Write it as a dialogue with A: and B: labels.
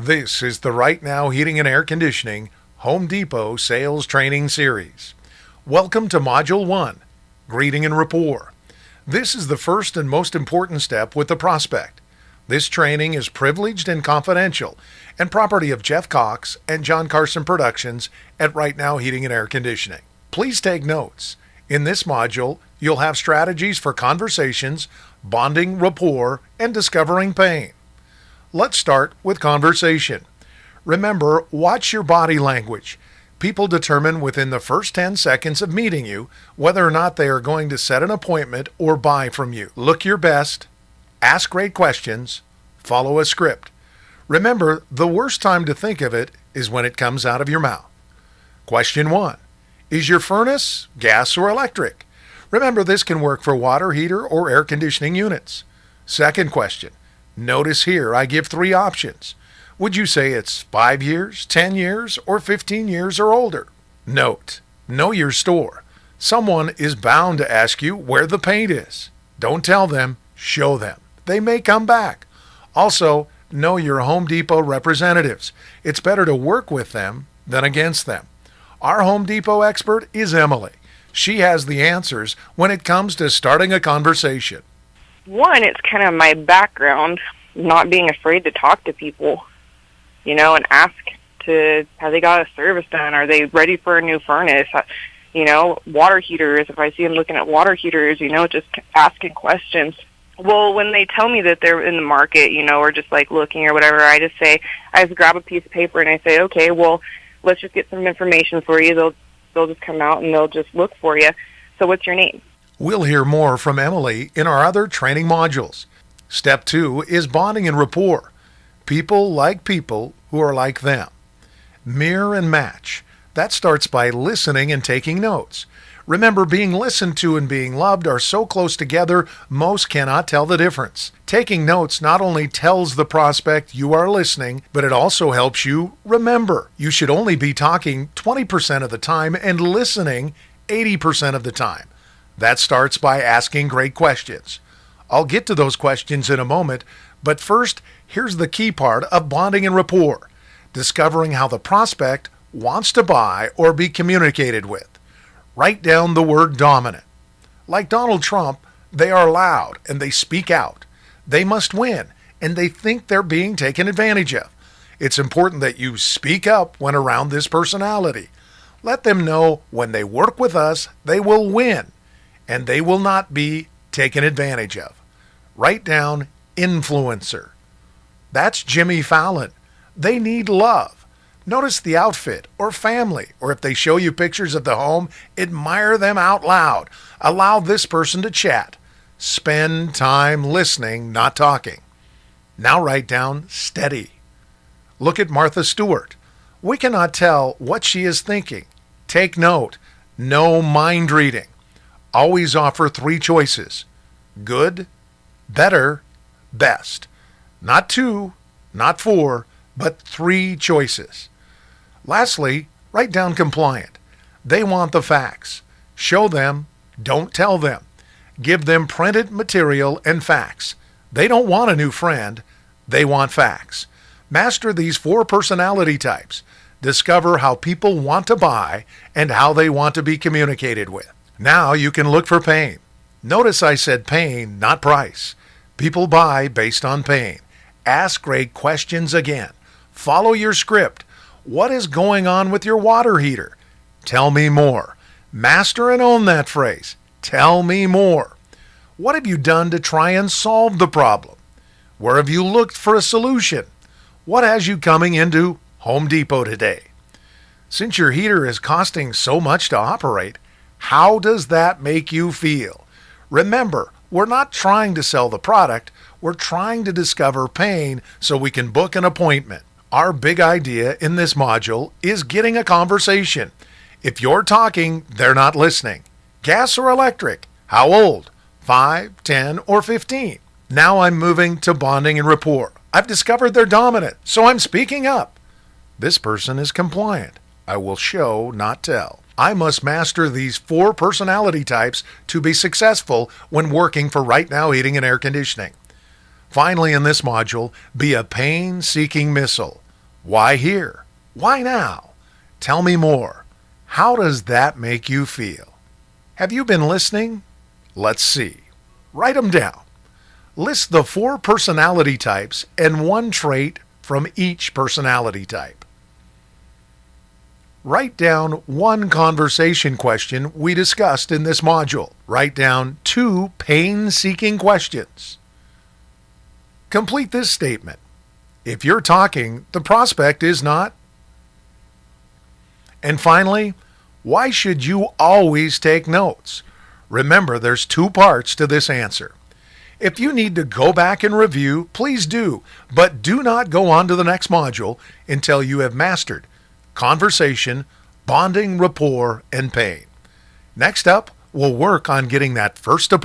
A: This is the Right Now Heating and Air Conditioning Home Depot Sales Training Series. Welcome to Module 1, Greeting and Rapport. This is the first and most important step with the prospect. This training is privileged and confidential and property of Jeff Cox and John Carson Productions at Right Now Heating and Air Conditioning. Please take notes. In this module, you'll have strategies for conversations, bonding rapport, and discovering pain. Let's start with conversation. Remember, watch your body language. People determine within the first 10 seconds of meeting you whether or not they are going to set an appointment or buy from you. Look your best, ask great questions, follow a script. Remember, the worst time to think of it is when it comes out of your mouth. Question 1. Is your furnace gas or electric? Remember, this can work for water heater or air conditioning units. Second question. Notice here I give 3 options. Would you say it's 5 years, 10 years, or 15 years or older? Note, know your store. Someone is bound to ask you where the paint is. Don't tell them, show them. They may come back. Also, know your Home Depot representatives. It's better to work with them than against them. Our Home Depot expert is Emily. She has the answers when it comes to starting a conversation.
B: One, it's kind of my background, not being afraid to talk to people, and ask have they got a service done? Are they ready for a new furnace? Water heaters, if I see them looking at water heaters, just asking questions. Well, when they tell me that they're in the market, or just like looking or whatever, I just grab a piece of paper and I say, okay, well, let's just get some information for you. They'll just come out and they'll just look for you. So what's your name?
A: We'll hear more from Emily in our other training modules. Step 2 is bonding and rapport. People like people who are like them. Mirror and match. That starts by listening and taking notes. Remember, being listened to and being loved are so close together, most cannot tell the difference. Taking notes not only tells the prospect you are listening, but it also helps you remember. You should only be talking 20% of the time and listening 80% of the time. That starts by asking great questions. I'll get to those questions in a moment, but first, here's the key part of bonding and rapport: discovering how the prospect wants to buy or be communicated with. Write down the word dominant. Like Donald Trump, they are loud and they speak out. They must win, and they think they're being taken advantage of. It's important that you speak up when around this personality. Let them know when they work with us, they will win, and they will not be taken advantage of. Write down influencer. That's Jimmy Fallon. They need love. Notice the outfit or family, or if they show you pictures of the home, admire them out loud. Allow this person to chat. Spend time listening, not talking. Now write down steady. Look at Martha Stewart. We cannot tell what she is thinking. Take note. No mind reading. Always offer 3 choices: good, better, best. Not 2, not 4, but 3 choices. Lastly, write down compliant. They want the facts. Show them, don't tell them. Give them printed material and facts. They don't want a new friend. They want facts. Master these 4 personality types. Discover how people want to buy and how they want to be communicated with. Now you can look for pain. Notice I said pain, not price. People buy based on pain. Ask great questions again. Follow your script. What is going on with your water heater? Tell me more. Master and own that phrase. Tell me more. What have you done to try and solve the problem? Where have you looked for a solution? What has you coming into Home Depot today? Since your heater is costing so much to operate, how does that make you feel? Remember, we're not trying to sell the product. We're trying to discover pain so we can book an appointment. Our big idea in this module is getting a conversation. If you're talking, they're not listening. Gas or electric? How old? 5, 10, or 15? Now I'm moving to bonding and rapport. I've discovered they're dominant, so I'm speaking up. This person is compliant. I will show, not tell. I must master these 4 personality types to be successful when working for Right Now Heating and Air Conditioning. Finally, in this module, be a pain-seeking missile. Why here? Why now? Tell me more. How does that make you feel? Have you been listening? Let's see. Write them down. List the 4 personality types and 1 trait from each personality type. Write down 1 conversation question we discussed in this module. Write down 2 pain-seeking questions. Complete this statement. If you're talking, the prospect is not. And finally, why should you always take notes? Remember, there's 2 parts to this answer. If you need to go back and review, please do, but do not go on to the next module until you have mastered conversation, bonding, rapport, and pain. Next up, we'll work on getting that first appointment.